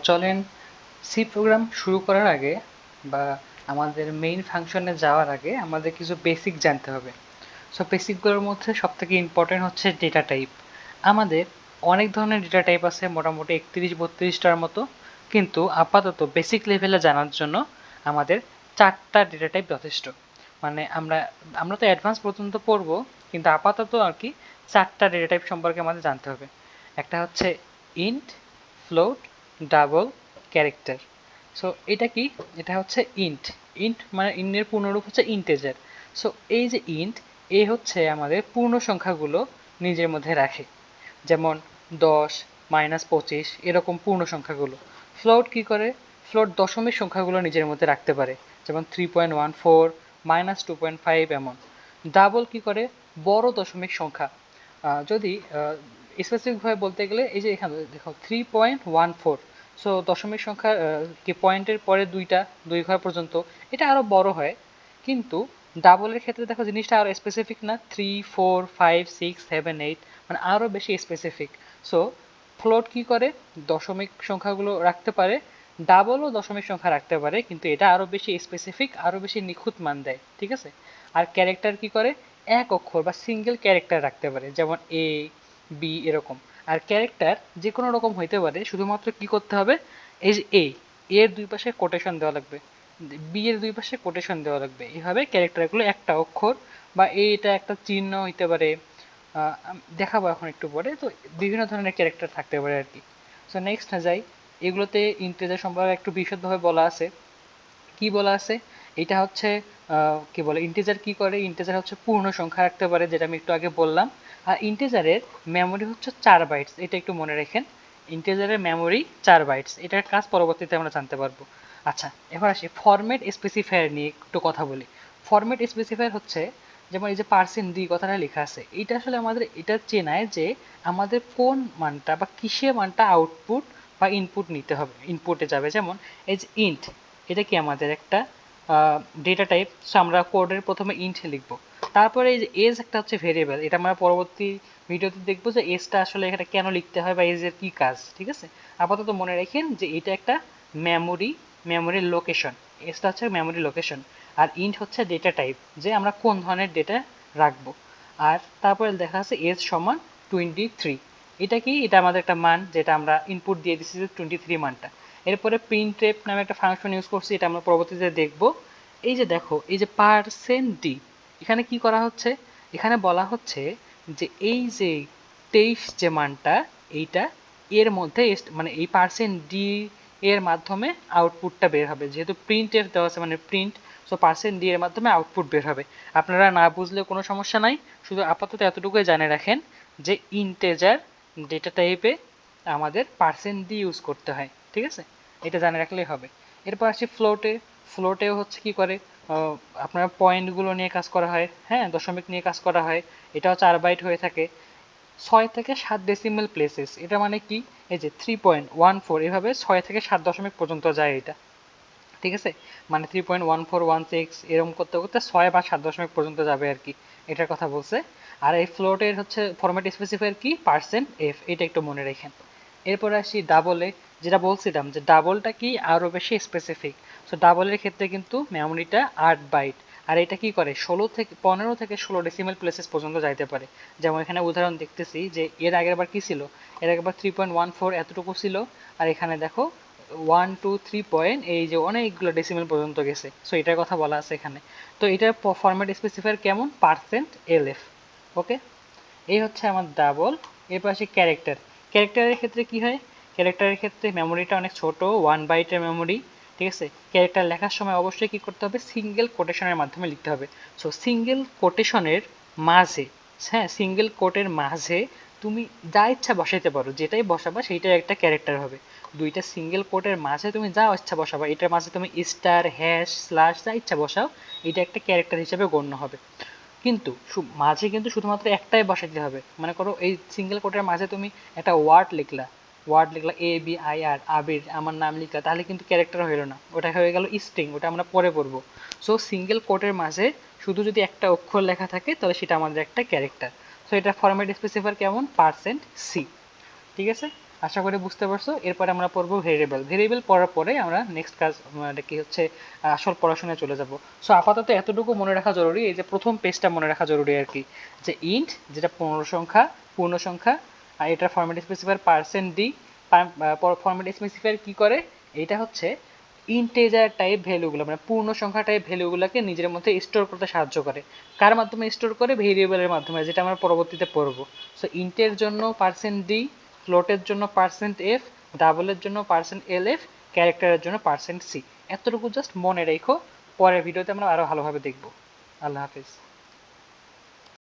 চলেন C program শুরু করার আগে বা আমাদের মেইন ফাংশনে যাওয়ার আগে আমাদের কিছু বেসিক জানতে হবে। সো বেসিকগুলোর মধ্যে সবথেকে ইম্পর্টেন্ট হচ্ছে ডেটা টাইপ। আমাদের অনেক ধরনের ডেটা টাইপ আছে, মোটামুটি 31-32টার মতো, কিন্তু আপাতত বেসিক লেভেলে জানার জন্য আমাদের 4টা ডেটা টাইপ যথেষ্ট। মানে আমরা আমরা তো অ্যাডভান্স পর্যন্ত পড়বো, কিন্তু আপাতত আর কি 4টা ডেটা টাইপ সম্পর্কে আমাদের জানতে হবে। একটা হচ্ছে int, float, double, character. So এটা কি? এটা হচ্ছে ইন্ট। ইন্ট মানে ইন্টের পূর্ণরূপ হচ্ছে ইন্টেজার। সো এই যে ইন্ট, এ হচ্ছে আমাদের পূর্ণ সংখ্যাগুলো নিজের মধ্যে রাখে, যেমন 10, -25 এরকম পূর্ণ সংখ্যাগুলো। ফ্লোট কি করে? ফ্লোট দশমিক সংখ্যাগুলো নিজের মধ্যে রাখতে পারে, যেমন 3.14, -2.5 এমন। ডাবল কি করে? বড় দশমিক সংখ্যা। যদি স্পেসিফিকভাবে বলতে গেলে এই যে এখানে দেখো 3.14, সো দশমিক সংখ্যা কি পয়েন্টের পরে দুই ঘর পর্যন্ত, এটা আরো বড় হয়। কিন্তু ডাবলের ক্ষেত্রে দেখো জিনিসটা আরো স্পেসিফিক না, 3, 4, 5, 6, 7, 8, মানে আরো বেশি স্পেসিফিক। সো ফ্লোট কি করে? দশমিক সংখ্যাগুলো রাখতে পারে। ডাবলও দশমিক সংখ্যা রাখতে পারে, কিন্তু এটা আরো বেশি স্পেসিফিক, আরো বেশি নিখুঁত মান দেয়, ঠিক আছে? আর ক্যারেক্টার কি করে? এক অক্ষর বা সিঙ্গেল ক্যারেক্টার রাখতে পারে, যেমন এ, বি এরকম। আর ক্যারেক্টার যে কোনো রকম হইতে পারে, শুধুমাত্র কি করতে হবে? এই যে এর দুই পাশে কোটেশন দেওয়া লাগবে, বি এর দুই পাশে কোটেশন দেওয়া লাগবে। এইভাবে ক্যারেক্টারগুলো একটা অক্ষর বা এটা একটা চিহ্ন হইতে পারে, দেখাবো এখন একটু পরে। তো বিভিন্ন ধরনের ক্যারেক্টার থাকতে পারে আর কি। সো নেক্সট যাই, এগুলোতে ইন্টিজার সম্পর্কে একটু বিশদভাবে বলা আছে। কি বলা আছে? এটা হচ্ছে কি বলে, ইন্টিজার কি করে? ইন্টিজার হচ্ছে পূর্ণ সংখ্যা রাখতে পারে, যেটা আমি একটু আগে বললাম। আর ইন্টিজারের মেমোরি হচ্ছে 4 বাইটস, এটা একটু মনে রাখেন। ইন্টিজারের মেমোরি 4 বাইটস, এটার কাজ পরবর্তীতে আমরা জানতে পারবো। আচ্ছা, এবার আসি ফরম্যাট স্পেসিফায়ার নিয়ে একটু কথা বলি। ফরম্যাট স্পেসিফায়ার হচ্ছে, যেমন এই যে %d কথাটা লেখা আছে, এটা আসলে আমাদের এটা চেনায় যে আমাদের কোন মানটা বা কিসে মানটা আউটপুট বা ইনপুট নিতে হবে, ইনপুটে যাবে। যেমন এই যে ইন্ট, এটা কি আমাদের একটা ডেটা টাইপ। সো আমরা কোডের প্রথমে ইন্ট লিখব, তারপরে এই যে এজ একটা হচ্ছে ভেরিয়েবল, এটা আমরা পরবর্তী ভিডিওতে দেখবো যে এজটা আসলে এখানে কেন লিখতে হয় বা এজের কি কাজ, ঠিক আছে? আপাতত মনে রাখেন যে এটা একটা মেমোরি, মেমোরির লোকেশন। এজটা হচ্ছে মেমোরি লোকেশন, আর ইন্ট হচ্ছে ডেটা টাইপ, যে আমরা কোন ধরনের ডেটা রাখবো। আর তারপরে দেখা আছে এজ সমান 23। এটা কি? এটা আমাদের একটা মান, যেটা আমরা ইনপুট দিয়ে দিচ্ছি যে 23 মানটা। এরপরে প্রিন্টএফ নামে একটা ফাংশন ইউজ করছি, এটা আমরা পরবর্তীতে দেখব। এই যে দেখো, এই যে %d, এখানে কি করা হচ্ছে? এখানে বলা হচ্ছে যে এই যে 23 যে মানটা, এইটা এর মধ্যে মানে এই %d এর মাধ্যমে আউটপুটটা বের হবে, যেহেতু প্রিন্টএফ দেওয়া আছে মানে প্রিন্ট। সো %d এর মাধ্যমে আউটপুট বের হবে। আপনারা না বুঝলে কোনো সমস্যা নাই, শুধু আপাতত এতটুকুই জানে রাখেন যে ইন্টেজার ডেটা টাইপে আমাদের %d ইউজ করতে হয়, ঠিক আছে? এটা জানে রাখলেই হবে। এরপর আসি ফ্লোটে। ফ্লোটেও হচ্ছে কি করে, আপনার পয়েন্টগুলো নিয়ে কাজ করা হয়, হ্যাঁ, দশমিক নিয়ে কাজ করা হয়। এটাও 4 বাইট হয়ে থাকে, 6 থেকে 7 ডেসিমেল প্লেসেস। এটা মানে কি? এই যে 3.14, এভাবে 6 থেকে 7 দশমিক পর্যন্ত যায় এটা, ঠিক আছে? মানে 3.1416 এরকম করতে করতে 6 বা 7 দশমিক পর্যন্ত যাবে আর কি, এটার কথা বলছে। আর এই ফ্লোটের হচ্ছে ফরম্যাট স্পেসিফায়ার কি? %f, এটা একটু মনে রাখেন। এরপরে আসি ডাবলে। যেটা বলছিলাম যে ডাবলটা কি আরো বেশি স্পেসিফিক। সো ডাবলের ক্ষেত্রে কিন্তু মেমোরিটা 8 বাইট, আর এটা কি করে 15 থেকে 16 ডেসিমেল প্লেসেস পর্যন্ত যাইতে পারে। যেমন এখানে উদাহরণ দেখতেছি যে এর আগের বার কি ছিল, এর আগের বার 3.14 এতটুকু ছিল, আর এখানে দেখো 1, 2, 3 পয়েন্ট, এই যে অনেকগুলো ডেসিমেল পর্যন্ত গেছে। সো এটার কথা বলা আছে এখানে। তো এটার ফরম্যাট স্পেসিফায়ার কেমন? %lf। ওকে, এই হচ্ছে আমার ডাবল। এরপর আসি ক্যারেক্টার। ক্যারেক্টারের ক্ষেত্রে কি হয়? ক্যারেক্টারের ক্ষেত্রে মেমোরিটা অনেক ছোট, 1 বাইটের মেমোরি, ঠিক আছে? ক্যারেক্টার লেখার সময় অবশ্যই কি করতে হবে? সিঙ্গেল কোটেশনের মাধ্যমে লিখতে হবে। সো সিঙ্গেল কোটেশনের মাঝে, হ্যাঁ, সিঙ্গেল কোটের মাঝে তুমি যা ইচ্ছা বসাইতে পারো, যেটাই বসাবা সেইটাই একটা ক্যারেক্টার হবে। দুইটা সিঙ্গেল কোটের মাঝে তুমি যা ইচ্ছা বসাবা, এটার মাঝে তুমি স্টার, হ্যাশ, স্ল্যাশ যা ইচ্ছা বসাও, এটা একটা ক্যারেক্টার হিসেবে গণ্য হবে। কিন্তু মাঝে কিন্তু শুধুমাত্র একটাই বসাইতে হবে। মনে করো এই সিঙ্গেল কোটের মাঝে তুমি একটা ওয়ার্ড লিখলা ABIR, আবির, আমার নাম লিখলা, তাহলে কিন্তু ক্যারেক্টার হইলো না, ওটা হয়ে গেল স্ট্রিং, ওটা আমরা পরে পড়বো। সো সিঙ্গেল কোটের মাঝে শুধু যদি একটা অক্ষর লেখা থাকে, তাহলে সেটা আমাদের একটা ক্যারেক্টার। সো এটা ফরম্যাট স্পেসিফায়ার কেমন? %c, ঠিক আছে? আশা করি বুঝতে পারছো। এরপরে আমরা পড়বো ভেরিয়েবল। ভেরিয়েবল পড়ার পরে আমরা নেক্সট কাজ মানে কি হচ্ছে আসল পড়াশোনায় চলে যাব। সো আপাতত এতটুকু মনে রাখা জরুরি, এই যে প্রথম পেজটা মনে রাখা জরুরি আর কি, যে ইন্ট যেটা পূর্ণ সংখ্যা, আর এটার format specifier percent D. Format specifier কি করে, এটা হচ্ছে ইন্টেজার টাইপ ভ্যালুগুলো মানে পূর্ণ সংখ্যা টাইপ ভ্যালুগুলোকে নিজের মধ্যে স্টোর করতে সাহায্য করে। কার মাধ্যমে স্টোর করে, ভেরিয়েবলের মাধ্যমে, যেটা আমরা পরবর্তীতে পড়বো। সো ইন্টের জন্য পার্সেন্ট ডি, ফ্লোটের জন্য পার্সেন্ট এফ, ডাবলের জন্য পার্সেন্ট এল এফ, ক্যারেক্টারের জন্য পার্সেন্ট সি। এতটুকু জাস্ট মনে রেখো, পরের ভিডিওতে আমরা আরো ভালোভাবে দেখবো। আল্লাহ হাফিজ।